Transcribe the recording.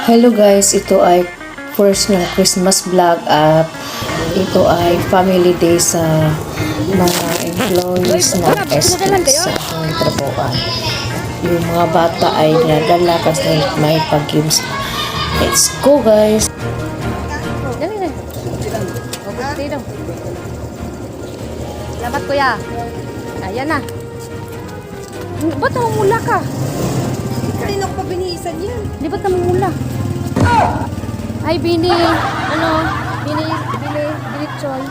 Hello guys, ito ay first ng Christmas vlog at ito ay family day sa mga employees ng estate sa aking trabuhan. Yung mga bata ay nadala kasi may pag-games. Let's go guys! Dali na. Okay daw. Salamat kuya. Ayan na. Ba't namumula ka? Kanina ko pa binihisan yan. Di ba't namumula? Ay, Bini. Bini Choy.